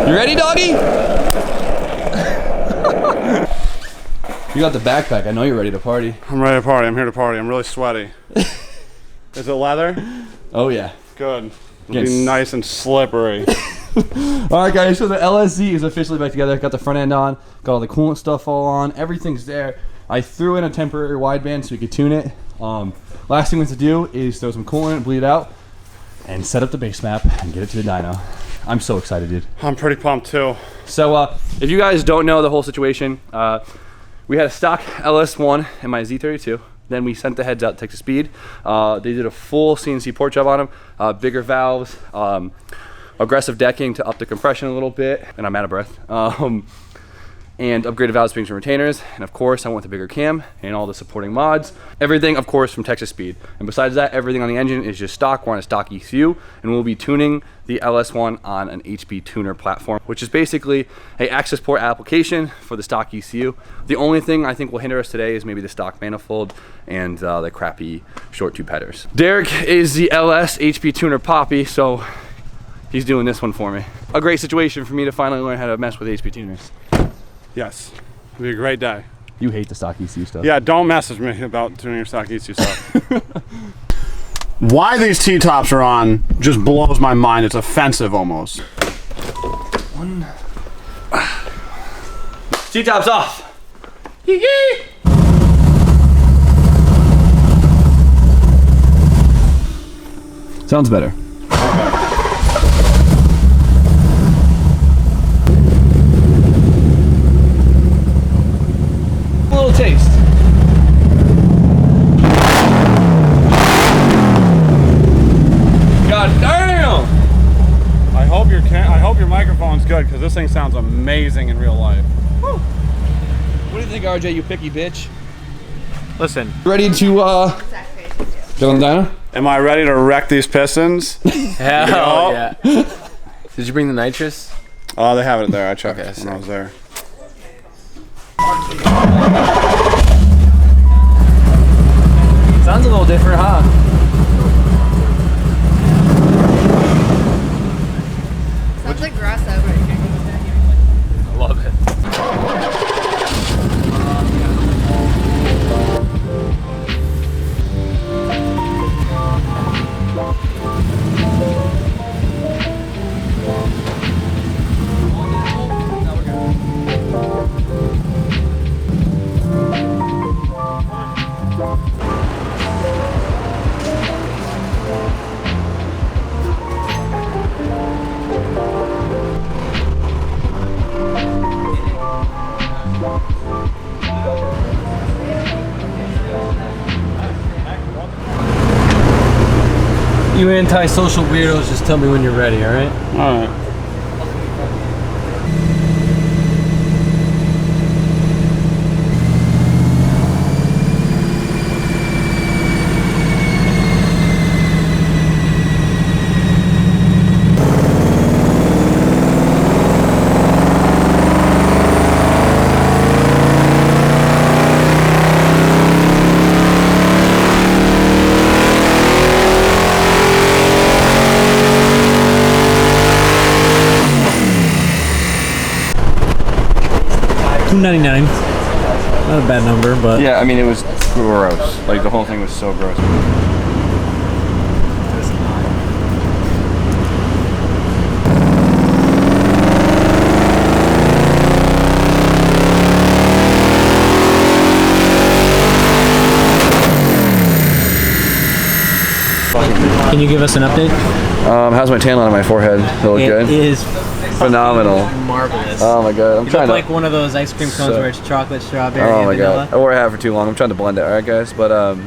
You ready, doggy? You got the backpack. I know you're ready to party. I'm ready to party. I'm here to party. I'm really sweaty. Is it leather? Oh, yeah. Good. It'll be nice and slippery. Alright guys, so the LSZ is officially back together. Got the front end on, got all the coolant stuff all on, everything's there. I threw in a temporary wideband so we could tune it. Last thing we have to do is throw some coolant, bleed it out, and set up the base map and get it to the dyno. I'm so excited, dude. I'm pretty pumped too. So if you guys don't know the whole situation, we had a stock LS1 in my Z32. Then we sent the heads out to Texas Speed. They did a full CNC port job on them, bigger valves, aggressive decking to up the compression a little bit, and I'm out of breath. And upgraded valve springs and retainers, and of course I went with a bigger cam and all the supporting mods. Everything, of course, from Texas Speed. And besides that, everything on the engine is just stock. We're on a stock ECU, and we'll be tuning the LS1 on an HP tuner platform, which is basically a access port application for the stock ECU. The only thing I think will hinder us today is maybe the stock manifold and the crappy short tube headers. Derek is the LS HP tuner poppy, so he's doing this one for me. A great situation for me to finally learn how to mess with HP tuners. Yes. It'll be a great day. You hate the stock ECU stuff. Yeah, don't message me about tuning your stock ECU stuff. Why these T-tops are on just blows my mind. It's offensive almost. T-tops off. Sounds better. A little taste. God damn! I hope your microphone's good because this thing sounds amazing in real life. Woo. What do you think, RJ? You picky bitch. Listen. Ready to go on the dyno? Am I ready to wreck these pistons? Hell yeah. Did you bring the nitrous? Oh, they have it there. I checked Okay, when I was there. Sounds a little different, huh? Sounds like grasshopper. I love it. You anti-social weirdos, just tell me when you're ready, alright? Alright. $2.99. Not a bad number, but Yeah, I mean, it was gross. Like, the whole thing was so gross. can you give us an update? How's my tan line on my forehead? It look good? It is Phenomenal. marvelous. Oh my god, I'm You trying look to. like one of those ice cream cones where it's chocolate, strawberry, Oh and my vanilla. god, I wore it out for too long. I'm trying to blend it, alright guys? But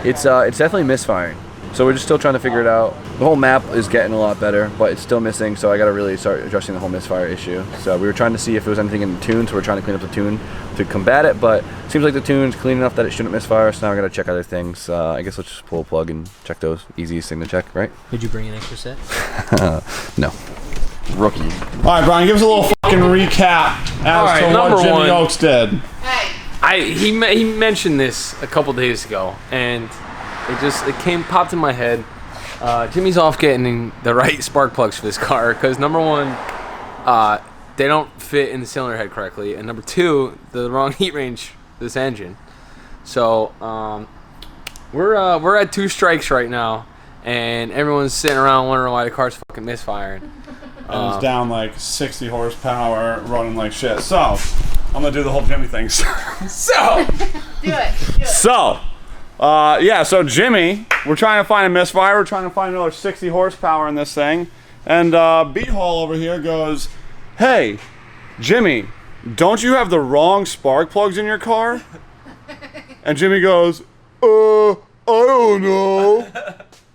it's definitely misfiring. So we're just still trying to figure it out. The whole map is getting a lot better, but it's still missing, so I gotta really start addressing the whole misfire issue. So we were trying to see if there was anything in the tune, so we're trying to clean up the tune to combat it, but it seems like the tune's clean enough that it shouldn't misfire, so now we gotta check other things. I guess let's just pull a plug and check those. Easiest thing to check, right? Did you bring an extra set? No. Rookie. Alright, Brian, give us a little fucking recap as to what Jimmy Oaks did. He mentioned this a couple days ago, and it popped in my head. Jimmy's off getting the right spark plugs for this car because number one, they don't fit in the cylinder head correctly, and number two, the wrong heat range for this engine. So we're at 2 strikes right now, and everyone's sitting around wondering why the car's fucking misfiring. And it's down like 60 horsepower, running like shit. So I'm gonna do the whole Jimmy thing. So Do it. So, yeah, so Jimmy, we're trying to find a misfire. We're trying to find another 60 horsepower in this thing. And B-Hole over here goes, hey, Jimmy, don't you have the wrong spark plugs in your car? And Jimmy goes, I don't know.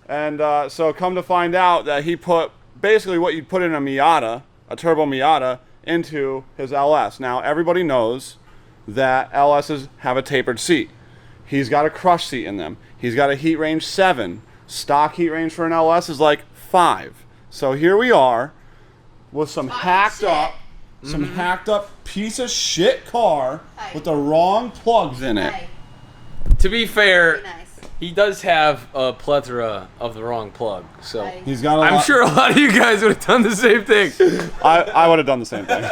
And so come to find out that he put basically what you'd put in a Miata, a turbo Miata, into his LS. Now, everybody knows that LSs have a tapered seat. He's got a crush seat in them. He's got a heat range 7. Stock heat range for an LS is like 5. So here we are with some hacked up piece of shit car with the wrong plugs in it. Hey, to be fair, be nice. he does have a plethora of the wrong plug. So Hey. He's got I'm sure a lot of you guys would have done the same thing. I would have done the same thing.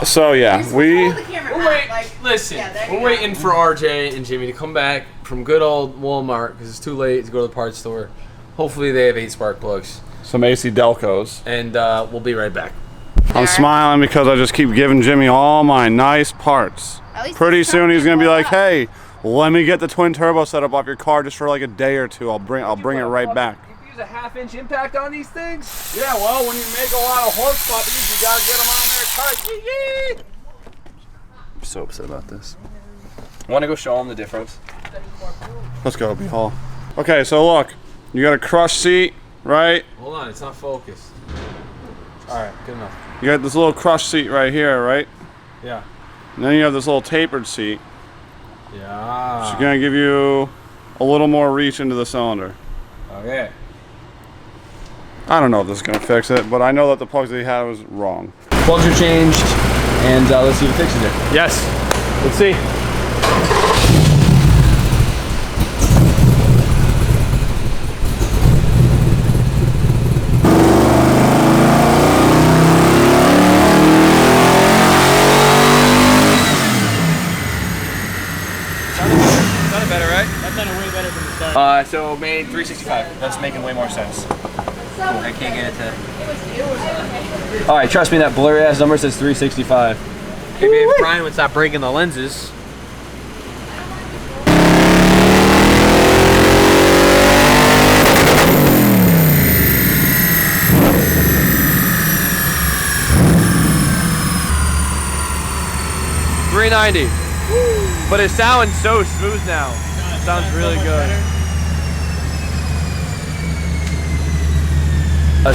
So yeah, Hold we the camera We're out, waiting. like- Listen, Yeah, there you we're go. waiting for RJ and Jimmy to come back from good old Walmart because it's too late to go to the parts store. Hopefully they have 8 spark plugs, some AC Delcos. and we'll be right back. I'm smiling because I just keep giving Jimmy all my nice parts. At least Pretty it's soon he's gonna be starting like, to blow hey, let me get the twin turbo setup off your car just for like a day or two. I'll bring it right back. You use a 1/2-inch impact on these things? Yeah, well, when you make a lot of horse puppies, you gotta get them on there tight. I'm so upset about this. I want to go show them the difference. Let's go, B-Hall. Okay, so look, you got a crush seat, right? Hold on, it's not focused. All right, good enough. You got this little crush seat right here, right? Yeah. And then you have this little tapered seat. Yeah. It's gonna give you a little more reach into the cylinder. Okay. I don't know if this is gonna fix it, but I know that the plugs that he had was wrong. Plugs are changed, and let's see if it fixes it. Yes. Let's see. Sounded better, right? That sounded way better from the start. So made 365. That's making way more sense. I can't get it to. All right, trust me, that blurry ass number says 365. Maybe if Brian would stop breaking the lenses. $390. But it sounds so smooth now. It sounds really good.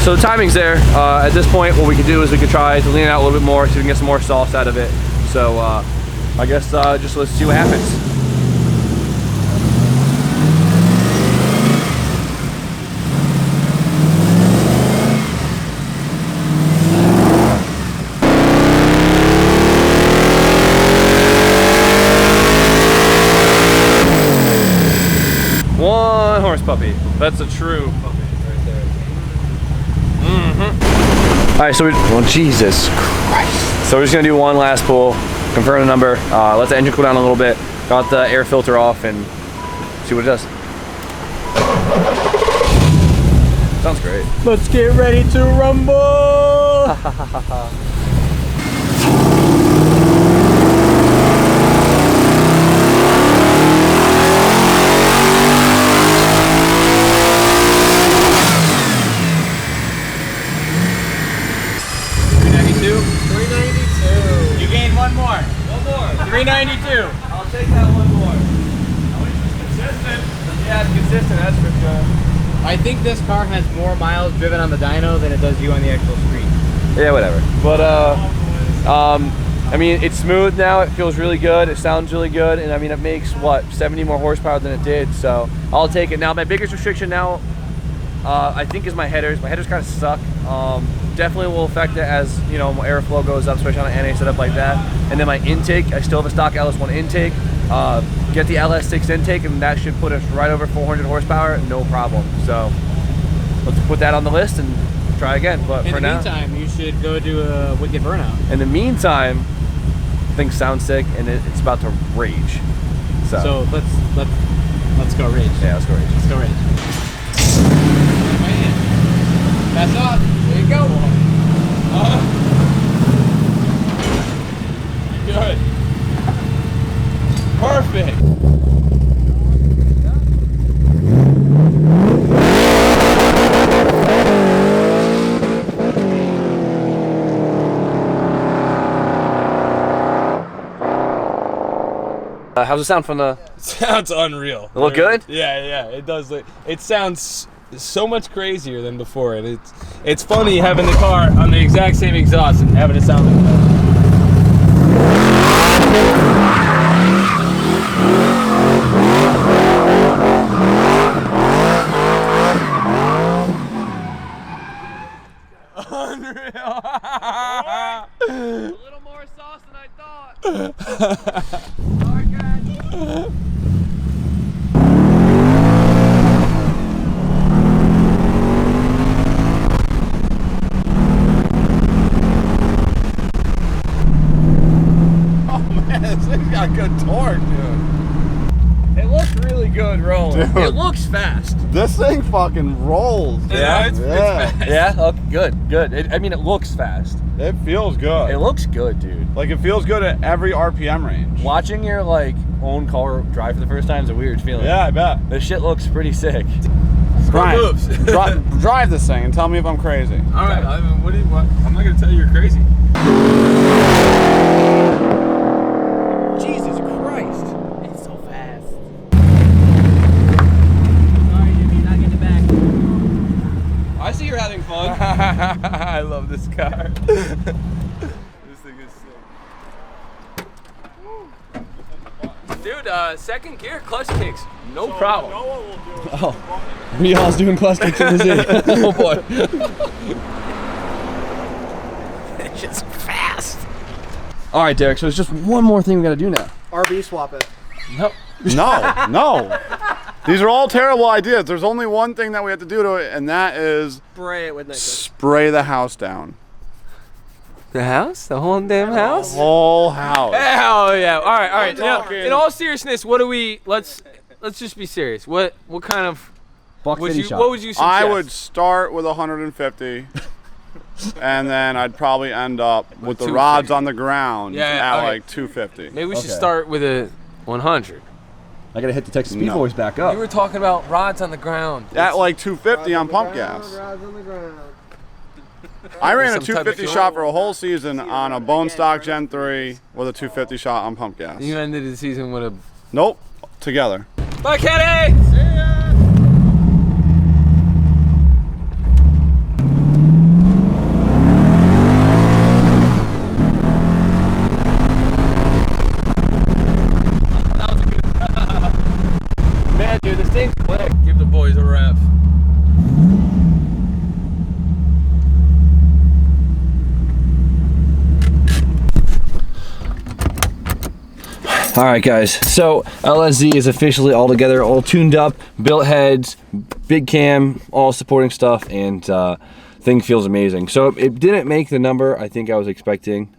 So the timing's there. At this point, what we can do is we can try to lean it out a little bit more so we can get some more sauce out of it. So I guess just let's see what happens. One horse puppy. That's a true puppy right there. All right, so Jesus Christ. So we're just gonna do one last pull, confirm the number, let the engine cool down a little bit, got the air filter off, and see what it does. Sounds great. Let's get ready to rumble! You gained one more. One more. 392. I'll take that one more. At least it's consistent. Yeah, it's consistent, that's for sure. I think this car has more miles driven on the dyno than it does you on the actual street. Yeah, whatever. But I mean, it's smooth now. It feels really good. It sounds really good, and I mean, it makes what 70 more horsepower than it did. So I'll take it. Now, my biggest restriction now, I think, is my headers. My headers kind of suck. Definitely will affect it as you know, my airflow goes up, especially on an NA setup like that. And then my intake, I still have a stock LS1 intake. Get the LS6 intake, and that should put us right over 400 horsepower, no problem. So let's put that on the list and try again. But In for the now, meantime, you should go do a wicked burnout. in the meantime, things sound sick and it's about to rage. So let's go rage. Yeah, let's go rage. Let's go rage. That's off. There you go. Good. Perfect. How's it sound from the? Sounds unreal. It look good? Yeah, it does. It sounds so much crazier than before, and it's funny having the car on the exact same exhaust and having it sound like that. Unreal. A little more sauce than I thought. Sorry, guys. This thing's got good torque, dude. It looks really good rolling. Dude. It looks fast. This thing fucking rolls. Yeah? It's fast. Yeah. Okay, good. I mean, it looks fast. It feels good. It looks good, dude. Like it feels good at every RPM range. Watching your own car drive for the first time is a weird feeling. Yeah, I bet. This shit looks pretty sick. Brian, moves. drive this thing and tell me if I'm crazy. All right, what? I'm not gonna tell you you're crazy. Jesus Christ. It's so fast. Sorry, Jimmy, not getting it back. I see you're having fun. I love this car. This thing is sick. Dude, second gear clutch kicks, no problem. Rial's doing clutch kicks in the Z. Oh boy. It's just fast. All right, Derek. So it's just one more thing we got to do now. RB swap it. No. No. These are all terrible ideas. There's only one thing that we have to do to it, and that is Spray it with nitrous. spray the house down. The house? The whole damn house? Whole house. Hell yeah! All right. Now, talking- in all seriousness, what do we? Let's just be serious. What kind of? Buck Would 50 you, shot. what would you suggest? I would start with 150, and then I'd probably end up with the 250. rods on the ground Yeah, at okay. like 250. Maybe we should Okay. start with a 100. I got to hit the Texas Speed No. Boys back up. You were talking about rods on the ground. At like 250 on pump gas. Rods on the ground. I ran a Some type of 250 shot for a whole season on a bone stock Gen 3 with a 250 shot on pump gas. You ended the season with a. Nope, together. Bye, Kenny. Man, dude, this thing's quick. Give the boys a rep. All right, guys. So LSZ is officially all together, all tuned up, built heads, big cam, all supporting stuff, and thing feels amazing. So it didn't make the number I think I was expecting.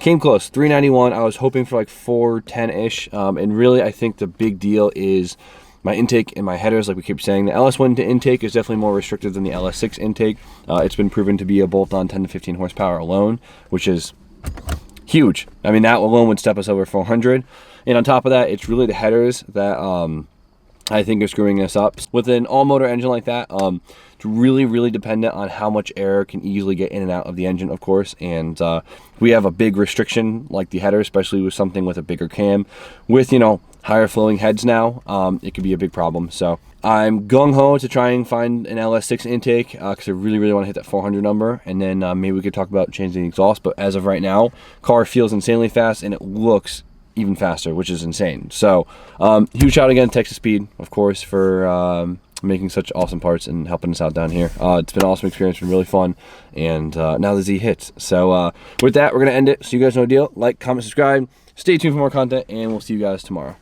Came close, 391. I was hoping for like 410-ish, and really I think the big deal is my intake and my headers. Like we keep saying, the LS1 intake is definitely more restricted than the LS6 intake. It's been proven to be a bolt-on 10 to 15 horsepower alone, which is huge. I mean, that alone would step us over 400. And on top of that, it's really the headers that I think are screwing us up. With an all-motor engine like that, it's really dependent on how much air can easily get in and out of the engine, of course. And we have a big restriction like the header, especially with something with a bigger cam. With, you know, higher flowing heads now, it could be a big problem. So I'm gung-ho to try and find an LS6 intake because I really want to hit that 400 number, and then maybe we could talk about changing the exhaust. But as of right now, car feels insanely fast and it looks even faster, which is insane. So huge shout out again to Texas Speed, of course, for making such awesome parts and helping us out down here. It's been an awesome experience, been really fun, and now the Z hits. So with that, we're gonna end it. So you guys know the deal. Like, comment, subscribe, stay tuned for more content, and we'll see you guys tomorrow.